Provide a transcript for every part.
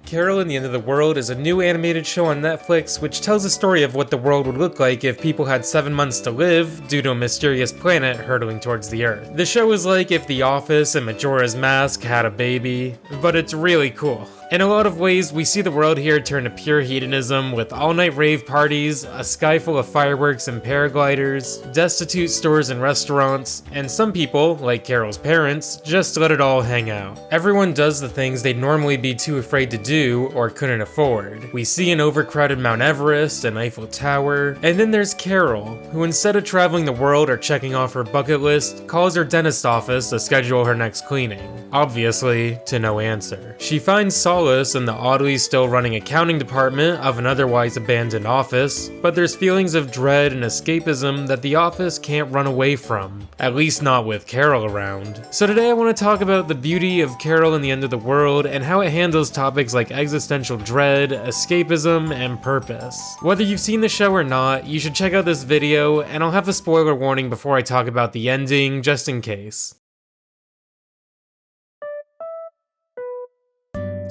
Carol and the End of the World is a new animated show on Netflix which tells a story of what the world would look like if people had 7 months to live due to a mysterious planet hurtling towards the Earth. The show is like if The Office and Majora's Mask had a baby, but it's really cool. In a lot of ways, we see the world here turn to pure hedonism with all-night rave parties, a sky full of fireworks and paragliders, destitute stores and restaurants, and some people, like Carol's parents, just let it all hang out. Everyone does the things they'd normally be too afraid to do or couldn't afford. We see an overcrowded Mount Everest, an Eiffel Tower, and then there's Carol, who instead of traveling the world or checking off her bucket list, calls her dentist office to schedule her next cleaning. Obviously, to no answer. She finds solace in the oddly still running accounting department of an otherwise abandoned office, but there's feelings of dread and escapism that the office can't run away from, at least not with Carol around. So today I want to talk about the beauty of Carol and the End of the World and how it handles topics like existential dread, escapism, and purpose. Whether you've seen the show or not, you should check out this video, and I'll have a spoiler warning before I talk about the ending, just in case.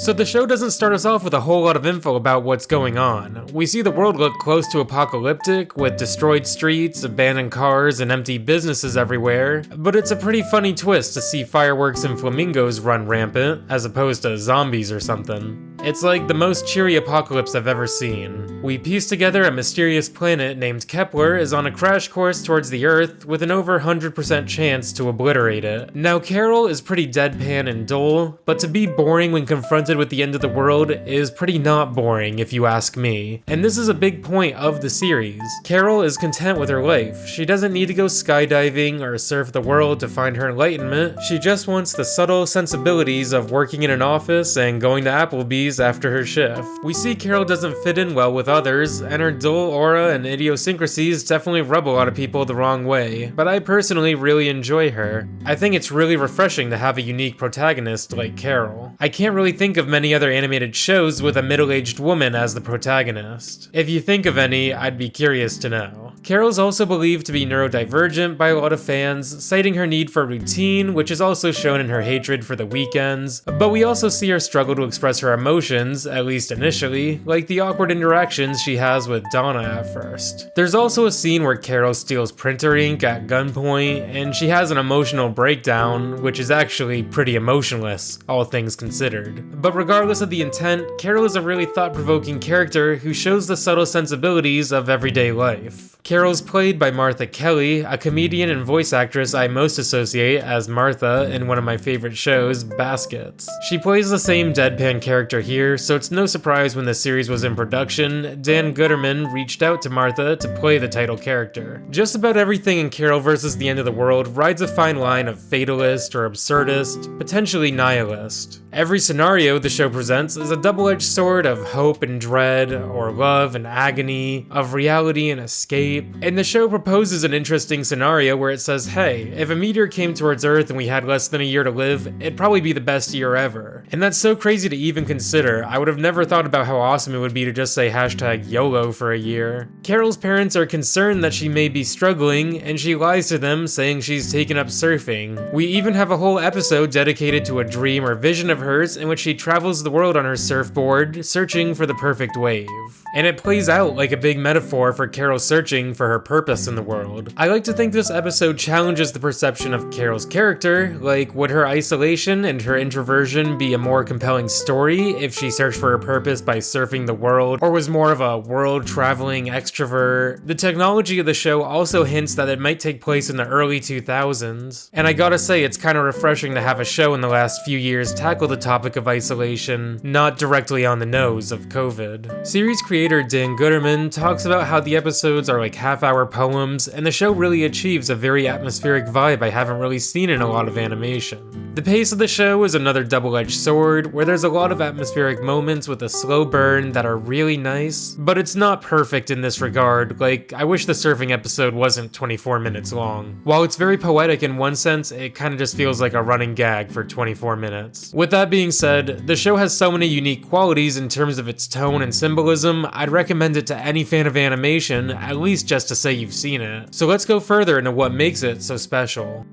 So the show doesn't start us off with a whole lot of info about what's going on. We see the world look close to apocalyptic, with destroyed streets, abandoned cars, and empty businesses everywhere, but it's a pretty funny twist to see fireworks and flamingos run rampant, as opposed to zombies or something. It's like the most cheery apocalypse I've ever seen. We piece together a mysterious planet named Kepler is on a crash course towards the Earth with an over 100% chance to obliterate it. Now Carol is pretty deadpan and dull, but to be boring when confronted with the end of the world is pretty not boring if you ask me. And this is a big point of the series. Carol is content with her life. She doesn't need to go skydiving or surf the world to find her enlightenment. She just wants the subtle sensibilities of working in an office and going to Applebee's after her shift. We see Carol doesn't fit in well with others, and her dull aura and idiosyncrasies definitely rub a lot of people the wrong way, but I personally really enjoy her. I think it's really refreshing to have a unique protagonist like Carol. I can't really think of many other animated shows with a middle-aged woman as the protagonist. If you think of any, I'd be curious to know. Carol's also believed to be neurodivergent by a lot of fans, citing her need for routine, which is also shown in her hatred for the weekends, but we also see her struggle to express her emotions, at least initially, like the awkward interactions she has with Donna at first. There's also a scene where Carol steals printer ink at gunpoint, and she has an emotional breakdown, which is actually pretty emotionless, all things considered. But regardless of the intent, Carol is a really thought-provoking character who shows the subtle sensibilities of everyday life. Carol's played by Martha Kelly, a comedian and voice actress I most associate as Martha in one of my favorite shows, Baskets. She plays the same deadpan character here, so it's no surprise when the series was in production, Dan Guterman reached out to Martha to play the title character. Just about everything in Carol vs. the End of the World rides a fine line of fatalist or absurdist, potentially nihilist. Every scenario the show presents is a double-edged sword of hope and dread, or love and agony, of reality and escape, and the show proposes an interesting scenario where it says, hey, if a meteor came towards Earth and we had less than a year to live, it'd probably be the best year ever. And that's so crazy to even consider. I would have never thought about how awesome it would be to just say hashtag YOLO for a year. Carol's parents are concerned that she may be struggling, and she lies to them saying she's taken up surfing. We even have a whole episode dedicated to a dream or vision of hers in which she travels the world on her surfboard, searching for the perfect wave. And it plays out like a big metaphor for Carol searching for her purpose in the world. I like to think this episode challenges the perception of Carol's character, like would her isolation and her introversion be a more compelling story if she searched for her purpose by surfing the world, or was more of a world-traveling extrovert? The technology of the show also hints that it might take place in the early 2000s, and I gotta say it's kinda refreshing to have a show in the last few years tackle the topic of isolation, not directly on the nose of COVID. Series creator Dan Guterman talks about how the episodes are like half-hour poems, and the show really achieves a very atmospheric vibe I haven't really seen in a lot of animation. The pace of the show is another double-edged sword, where there's a lot of atmospheric moments with a slow burn that are really nice, but it's not perfect in this regard. Like, I wish the surfing episode wasn't 24 minutes long. While it's very poetic in one sense, it kinda just feels like a running gag for 24 minutes. With that being said, the show has so many unique qualities in terms of its tone and symbolism, I'd recommend it to any fan of animation, at least just to say you've seen it. So let's go further into what makes it so special.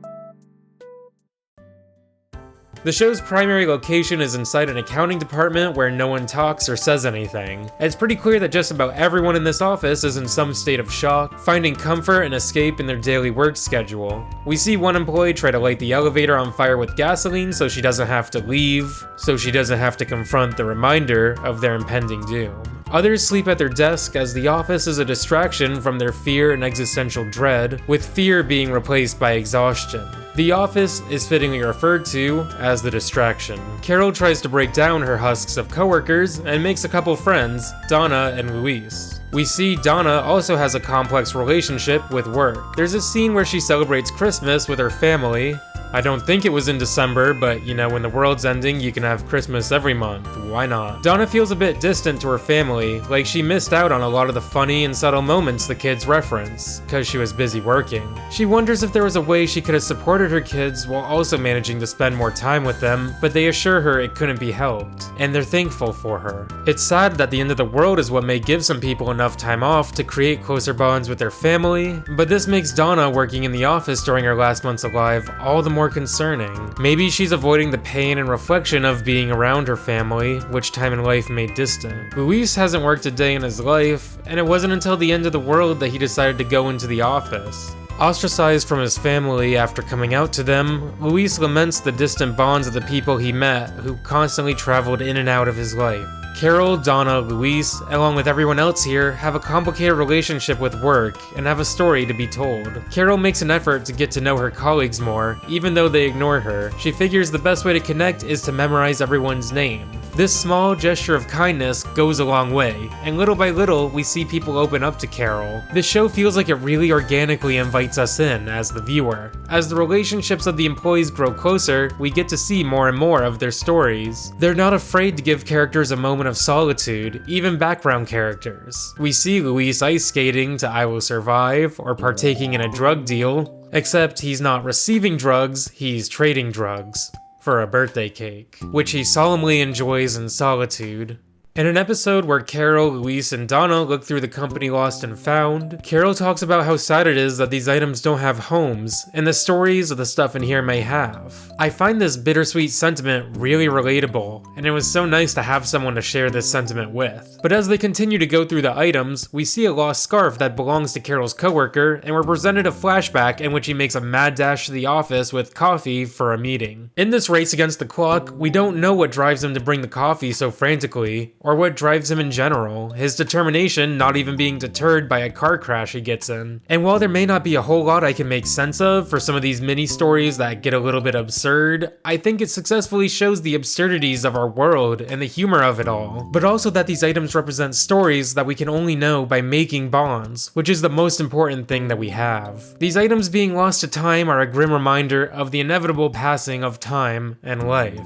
The show's primary location is inside an accounting department where no one talks or says anything. It's pretty clear that just about everyone in this office is in some state of shock, finding comfort and escape in their daily work schedule. We see one employee try to light the elevator on fire with gasoline so she doesn't have to leave, so she doesn't have to confront the reminder of their impending doom. Others sleep at their desk as the office is a distraction from their fear and existential dread, with fear being replaced by exhaustion. The office is fittingly referred to as the distraction. Carol tries to break down her husks of coworkers and makes a couple friends, Donna and Luis. We see Donna also has a complex relationship with work. There's a scene where she celebrates Christmas with her family. I don't think it was in December, but you know, when the world's ending, you can have Christmas every month. Why not? Donna feels a bit distant to her family, like she missed out on a lot of the funny and subtle moments the kids reference, because she was busy working. She wonders if there was a way she could have supported her kids while also managing to spend more time with them, but they assure her it couldn't be helped, and they're thankful for her. It's sad that the end of the world is what may give some people enough time off to create closer bonds with their family, but this makes Donna working in the office during her last months alive all the more concerning. Maybe she's avoiding the pain and reflection of being around her family, which time in life made distant. Luis hasn't worked a day in his life, and it wasn't until the end of the world that he decided to go into the office. Ostracized from his family after coming out to them, Luis laments the distant bonds of the people he met who constantly traveled in and out of his life. Carol, Donna, Luis, along with everyone else here, have a complicated relationship with work and have a story to be told. Carol makes an effort to get to know her colleagues more, even though they ignore her. She figures the best way to connect is to memorize everyone's name. This small gesture of kindness goes a long way, and little by little, we see people open up to Carol. This show feels like it really organically invites us in as the viewer. As the relationships of the employees grow closer, we get to see more and more of their stories. They're not afraid to give characters a moment of solitude, even background characters. We see Luis ice skating to I Will Survive, or partaking in a drug deal, except he's not receiving drugs, he's trading drugs for a birthday cake, which he solemnly enjoys in solitude. In an episode where Carol, Luis, and Donna look through the company Lost and Found, Carol talks about how sad it is that these items don't have homes, and the stories of the stuff in here may have. I find this bittersweet sentiment really relatable, and it was so nice to have someone to share this sentiment with. But as they continue to go through the items, we see a lost scarf that belongs to Carol's coworker, and we're presented a flashback in which he makes a mad dash to the office with coffee for a meeting. In this race against the clock, we don't know what drives him to bring the coffee so frantically, or what drives him in general, his determination not even being deterred by a car crash he gets in. And while there may not be a whole lot I can make sense of for some of these mini stories that get a little bit absurd, I think it successfully shows the absurdities of our world and the humor of it all, but also that these items represent stories that we can only know by making bonds, which is the most important thing that we have. These items being lost to time are a grim reminder of the inevitable passing of time and life.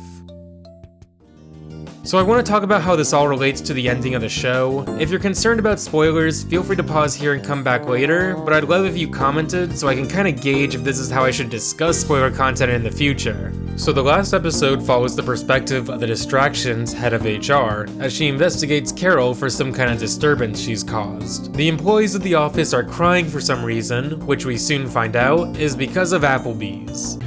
So I want to talk about how this all relates to the ending of the show. If you're concerned about spoilers, feel free to pause here and come back later, but I'd love if you commented so I can kind of gauge if this is how I should discuss spoiler content in the future. So the last episode follows the perspective of the Distraction's head of HR, as she investigates Carol for some kind of disturbance she's caused. The employees of the office are crying for some reason, which we soon find out is because of Applebee's.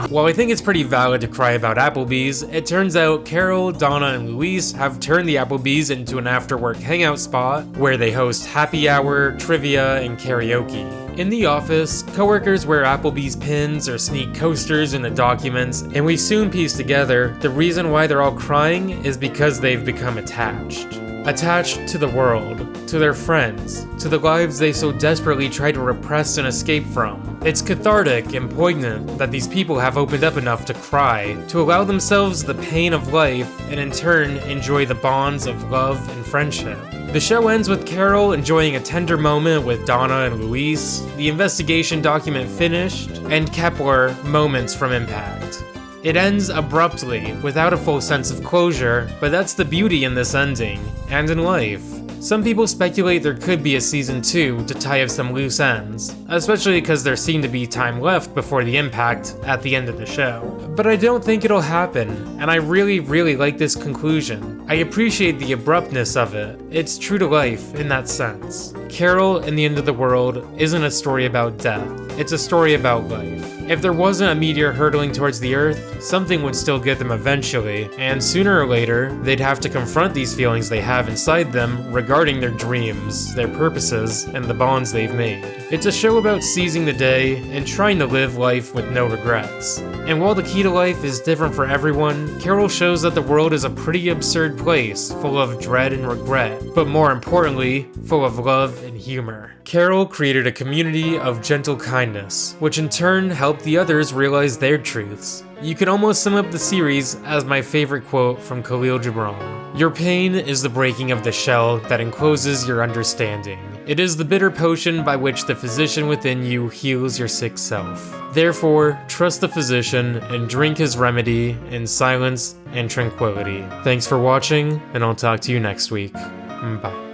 While I think it's pretty valid to cry about Applebee's, it turns out Carol, Donna, and Luis have turned the Applebee's into an after-work hangout spot where they host happy hour, trivia, and karaoke. In the office, coworkers wear Applebee's pins or sneak coasters in the documents, and we soon piece together the reason why they're all crying is because they've become attached. Attached to the world, to their friends, to the lives they so desperately try to repress and escape from. It's cathartic and poignant that these people have opened up enough to cry, to allow themselves the pain of life, and in turn enjoy the bonds of love and friendship. The show ends with Carol enjoying a tender moment with Donna and Luis, the investigation document finished, and Kepler moments from impact. It ends abruptly, without a full sense of closure, but that's the beauty in this ending, and in life. Some people speculate there could be a season 2 to tie up some loose ends, especially because there seemed to be time left before the impact at the end of the show. But I don't think it'll happen, and I really like this conclusion. I appreciate the abruptness of it. It's true to life in that sense. Carol and the End of the World isn't a story about death. It's a story about life. If there wasn't a meteor hurtling towards the Earth, something would still get them eventually, and sooner or later, they'd have to confront these feelings they have inside them regarding their dreams, their purposes, and the bonds they've made. It's a show about seizing the day and trying to live life with no regrets. And while the key to life is different for everyone, Carol shows that the world is a pretty absurd place, full of dread and regret, but more importantly, full of love and humor. Carol created a community of gentle kindness, which in turn helped the others realize their truths. You can almost sum up the series as my favorite quote from Khalil Gibran. Your pain is the breaking of the shell that encloses your understanding. It is the bitter potion by which the physician within you heals your sick self. Therefore, trust the physician and drink his remedy in silence and tranquility. Thanks for watching, and I'll talk to you next week. Bye.